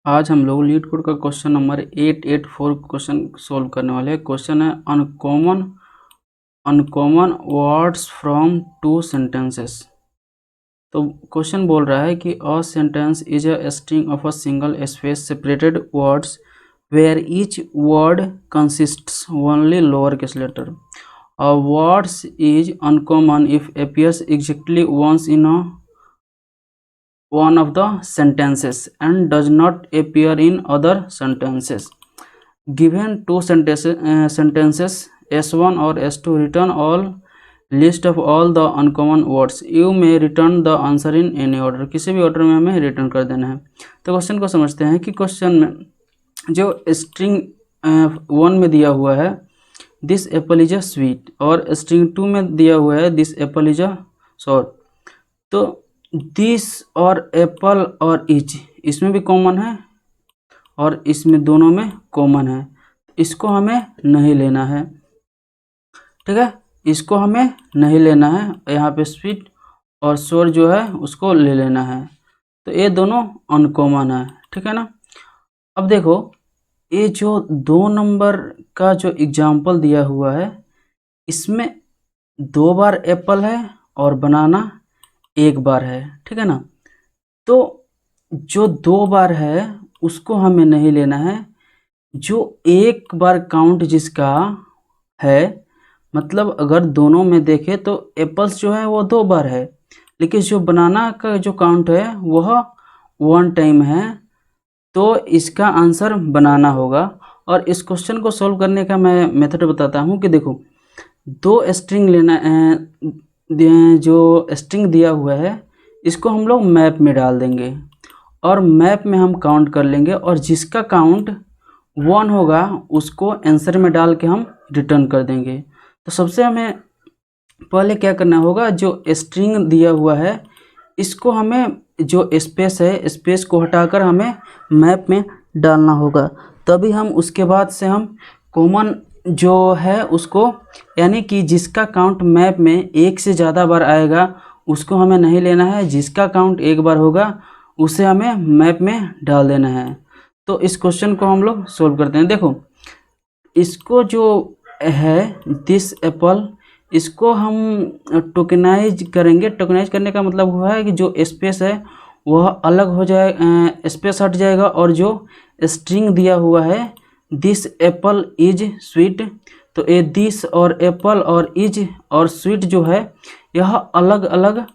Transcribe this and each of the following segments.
आज हम लोग लीड कोड का क्वेश्चन नंबर 884 क्वेश्चन सोल्व करने वाले हैं। क्वेश्चन है uncommon words from two sentences. तो क्वेश्चन बोल रहा है कि a sentence is a string of a single space separated words where each word consists only lower case letter. A words is uncommon if appears exactly once in a one of the sentences and does not appear in other sentences. Given two sentences S1 or S2, return all list of all the uncommon words. You may return the answer in any order. किसी भी order में हमें return कर देना है। तो question को समझते हैं कि क्वेश्चन में जो स्ट्रिंग 1 में दिया हुआ है this apple is a sweet, और स्ट्रिंग 2 में दिया हुआ है this apple is a sour. तो दिस और एप्पल और इज इसमें भी कॉमन है और इसमें दोनों में कॉमन है। इसको हमें नहीं लेना है, ठीक है, इसको हमें नहीं लेना है। यहाँ पे स्वीट और सोर जो है उसको ले लेना है। तो ये दोनों अनकॉमन है, ठीक है ना। अब देखो ये जो 2 नंबर का जो एग्जाम्पल दिया हुआ है इसमें 2 बार एप्पल है और बनाना 1 बार है, ठीक है ना। तो जो 2 बार है उसको हमें नहीं लेना है। जो 1 बार काउंट जिसका है, मतलब अगर दोनों में देखें तो एप्पल्स जो है वो 2 बार है, लेकिन जो बनाना का जो काउंट है वह 1 टाइम है। तो इसका आंसर बनाना होगा। और इस क्वेश्चन को सॉल्व करने का मैं मेथड बताता हूँ कि देखो 2 स्ट्रिंग लेना जो स्ट्रिंग दिया हुआ है इसको हम लोग मैप में डाल देंगे और मैप में हम काउंट कर लेंगे, और जिसका काउंट 1 होगा उसको आंसर में डाल के हम रिटर्न कर देंगे। तो सबसे हमें पहले क्या करना होगा, जो स्ट्रिंग दिया हुआ है इसको हमें जो स्पेस है स्पेस को हटाकर हमें मैप में डालना होगा। तभी हम उसके बाद से हम कॉमन जो है उसको, यानी कि जिसका काउंट मैप में 1 से ज़्यादा बार आएगा उसको हमें नहीं लेना है। जिसका काउंट 1 बार होगा उसे हमें मैप में डाल देना है। तो इस क्वेश्चन को हम लोग सोल्व करते हैं। देखो इसको जो है दिस एप्पल, इसको हम टोकनाइज करेंगे। टोकनाइज करने का मतलब हुआ है कि जो स्पेस है वह अलग हो जाए, स्पेस हट जाएगा, और जो स्ट्रिंग दिया हुआ है दिस एप्पल इज स्वीट, तो ये दिस और एप्पल और इज और स्वीट जो है यह अलग अलग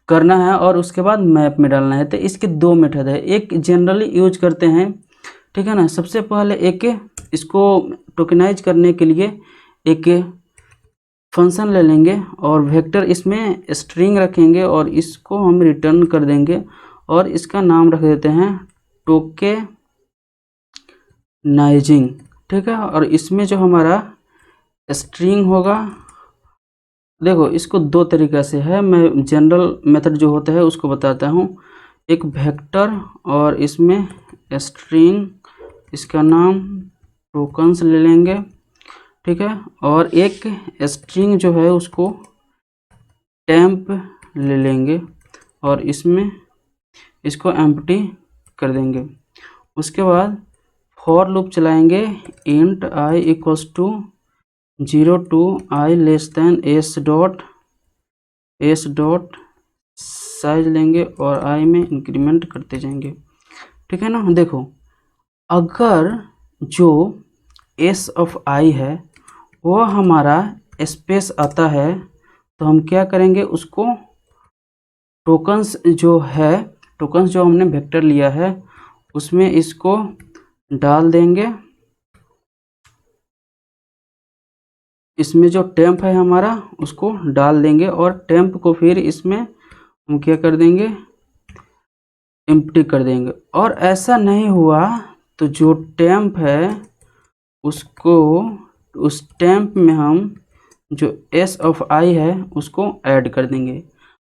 करना है और उसके बाद मैप में डालना है। तो इसके 2 मेथड है। एक जनरली यूज करते हैं, ठीक है ना। सबसे पहले एक इसको टोकनाइज करने के लिए एक फंक्शन ले लेंगे और वेक्टर इसमें स्ट्रिंग रखेंगे और इसको हम रिटर्न कर देंगे और इसका नाम रख देते हैं टोकेनाइजिंग, ठीक है। और इसमें जो हमारा स्ट्रिंग होगा, देखो इसको 2 तरीक़ा से है। मैं जनरल मेथड जो होता है उसको बताता हूँ। एक वेक्टर और इसमें स्ट्रिंग, इसका नाम टोकन्स ले लेंगे, ठीक है। और एक स्ट्रिंग जो है उसको टेम्प ले लेंगे और इसमें इसको एम्प्टी कर देंगे। उसके बाद फॉर लूप चलाएंगे int i equals to 0 to i less than s dot size लेंगे और i में इंक्रीमेंट करते जाएंगे, ठीक है ना। देखो अगर जो s ऑफ i है वो हमारा स्पेस आता है तो हम क्या करेंगे, उसको टोकन्स जो है, टोकन्स जो हमने वेक्टर लिया है उसमें इसको डाल देंगे। इसमें जो टेम्प है हमारा उसको डाल देंगे और टेम्प को फिर इसमें हम क्या कर देंगे, एम्प्टी कर देंगे। और ऐसा नहीं हुआ तो जो टेम्प है उसको, उस टेम्प में हम जो s ऑफ i है उसको ऐड कर देंगे।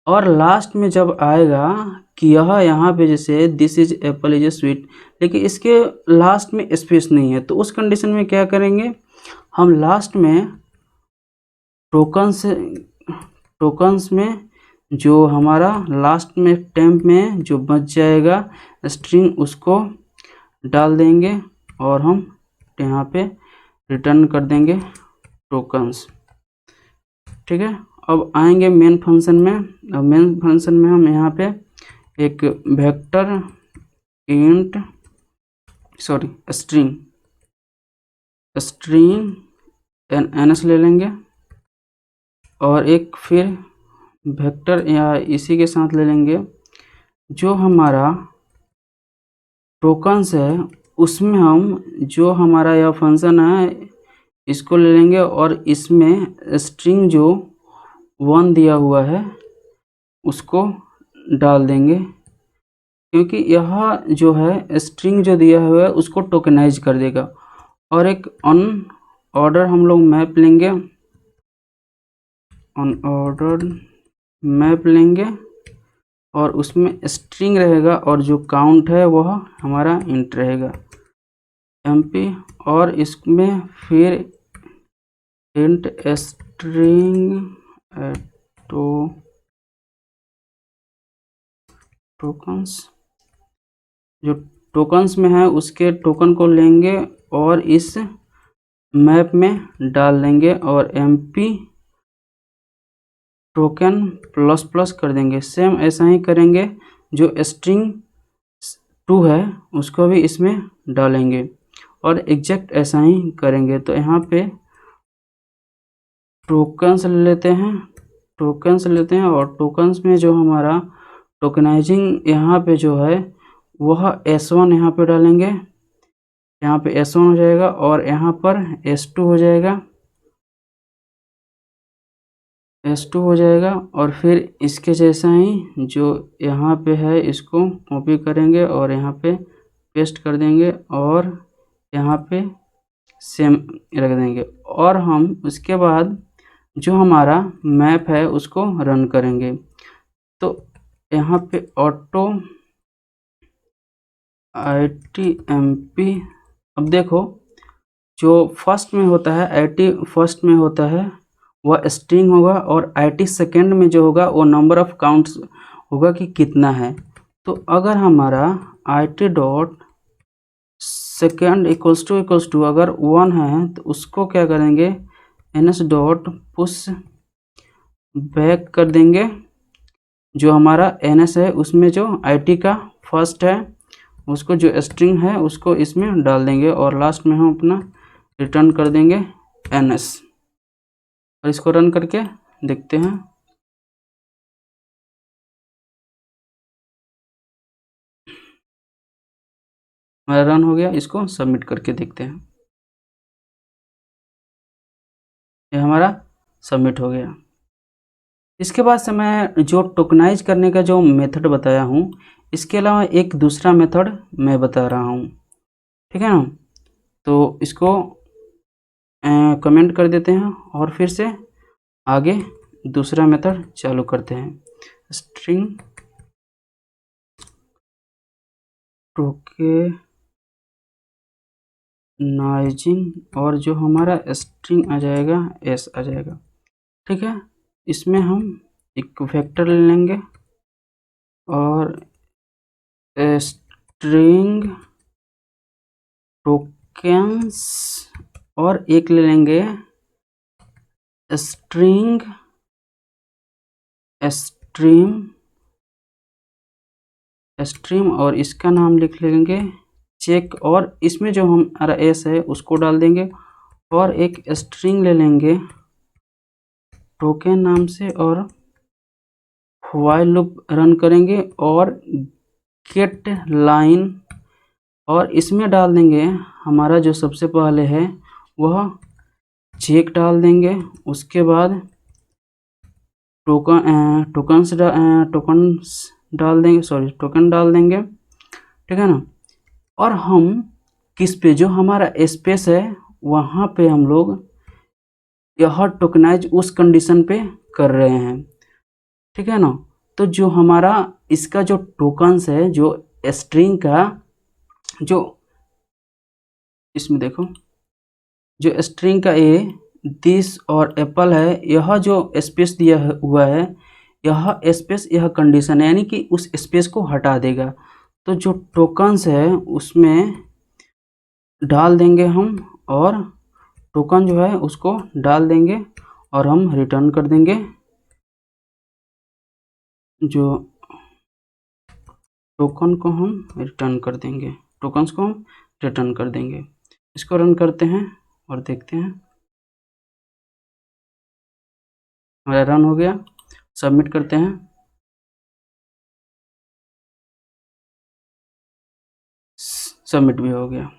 और लास्ट में जब आएगा कि यह यहाँ पे जैसे this is Apple is a sweet, लेकिन इसके लास्ट में स्पेस नहीं है, तो उस कंडीशन में क्या करेंगे, हम लास्ट में टोकन्स में जो हमारा लास्ट में टेम्प में जो बच जाएगा स्ट्रिंग उसको डाल देंगे और हम यहाँ पे रिटर्न कर देंगे टोकन्स। ठीक है, अब आएंगे मेन फंक्शन में। अब मेन फंक्शन में हम यहाँ पे एक वेक्टर इंट स्ट्रिंग एनएस ले लेंगे और एक फिर वेक्टर या इसी के साथ ले लेंगे जो हमारा टोकन्स है, उसमें हम जो हमारा यह फंक्शन है इसको ले लेंगे और इसमें स्ट्रिंग जो 1 दिया हुआ है उसको डाल देंगे, क्योंकि यह जो है स्ट्रिंग जो दिया हुआ है उसको टोकनाइज कर देगा। और एक ऑर्डर हम लोग मैप लेंगे, अनऑर्डर्ड मैप लेंगे और उसमें स्ट्रिंग रहेगा और जो काउंट है वह हमारा इंट रहेगा एमपी, और इसमें फिर इंट स्ट्रिंग टोकन्स, जो टोकन्स में है उसके टोकन को लेंगे और इस मैप में डाल देंगे और एमपी टोकन प्लस प्लस कर देंगे। सेम ऐसा ही करेंगे, जो स्ट्रिंग 2 है उसको भी इसमें डालेंगे और एग्जैक्ट ऐसा ही करेंगे। तो यहाँ पे टोकन्स लेते हैं और टोकन्स में जो हमारा टोकनाइजिंग यहाँ पे जो है वह S1 यहाँ पे डालेंगे, यहाँ पे S1 हो जाएगा और यहाँ पर S2 हो जाएगा, और फिर इसके जैसा ही जो यहाँ पे है इसको कॉपी करेंगे और यहाँ पे पेस्ट कर देंगे और यहाँ पे सेम रख देंगे। और हम उसके बाद जो हमारा मैप है उसको रन करेंगे। तो यहाँ पे ऑटो ITMP, अब देखो जो फर्स्ट में होता है IT फर्स्ट में होता है वह स्ट्रिंग होगा और IT सेकेंड में जो होगा वो नंबर ऑफ काउंट्स होगा कि कितना है। तो अगर हमारा IT dot second equals to अगर 1 है तो उसको क्या करेंगे NS डॉट पुश बैक कर देंगे, जो हमारा NS है उसमें जो IT का फर्स्ट है उसको जो स्ट्रिंग है उसको इसमें डाल देंगे और लास्ट में हम अपना रिटर्न कर देंगे NS। और इसको रन करके देखते हैं। हमारा रन हो गया, इसको सबमिट करके देखते हैं। ये हमारा सबमिट हो गया। इसके बाद से मैं जो टोकनाइज करने का जो मेथड बताया हूँ इसके अलावा एक दूसरा मेथड मैं बता रहा हूँ, ठीक है ना। तो इसको कमेंट कर देते हैं और फिर से आगे दूसरा मेथड चालू करते हैं। स्ट्रिंग टोकेनाइजिंग और जो हमारा स्ट्रिंग आ जाएगा S आ जाएगा, ठीक है। इसमें हम एक वेक्टर ले लेंगे और स्ट्रिंग टोकेंस और एक ले लेंगे स्ट्रिंग स्ट्रीम और इसका नाम लिख लेंगे चेक, और इसमें जो हमारा S है उसको डाल देंगे और एक स्ट्रिंग ले लेंगे टोकन नाम से और व्हाइल लूप रन करेंगे और गेट लाइन, और इसमें डाल देंगे हमारा जो सबसे पहले है वह चेक डाल देंगे। उसके बाद टोकन डाल देंगे, ठीक है ना। और हम किस पे जो हमारा स्पेस है वहाँ पे हम लोग यह टोकनाइज उस कंडीशन पे कर रहे हैं, ठीक है ना। तो जो हमारा इसका जो टोकन्स है जो स्ट्रिंग का जो इसमें देखो जो स्ट्रिंग का दिस और एप्पल है, यह जो स्पेस दिया हुआ है यह स्पेस यह कंडीशन है, यानी कि उस स्पेस को हटा देगा। तो जो टोकन्स है उसमें डाल देंगे हम, और टोकन जो है उसको डाल देंगे और हम रिटर्न कर देंगे। जो टोकन को हम रिटर्न कर देंगे, टोकन्स को हम रिटर्न कर देंगे। इसको रन करते हैं और देखते हैं, हमारा रन हो गया। सबमिट करते हैं। सबमिट भी हो गया।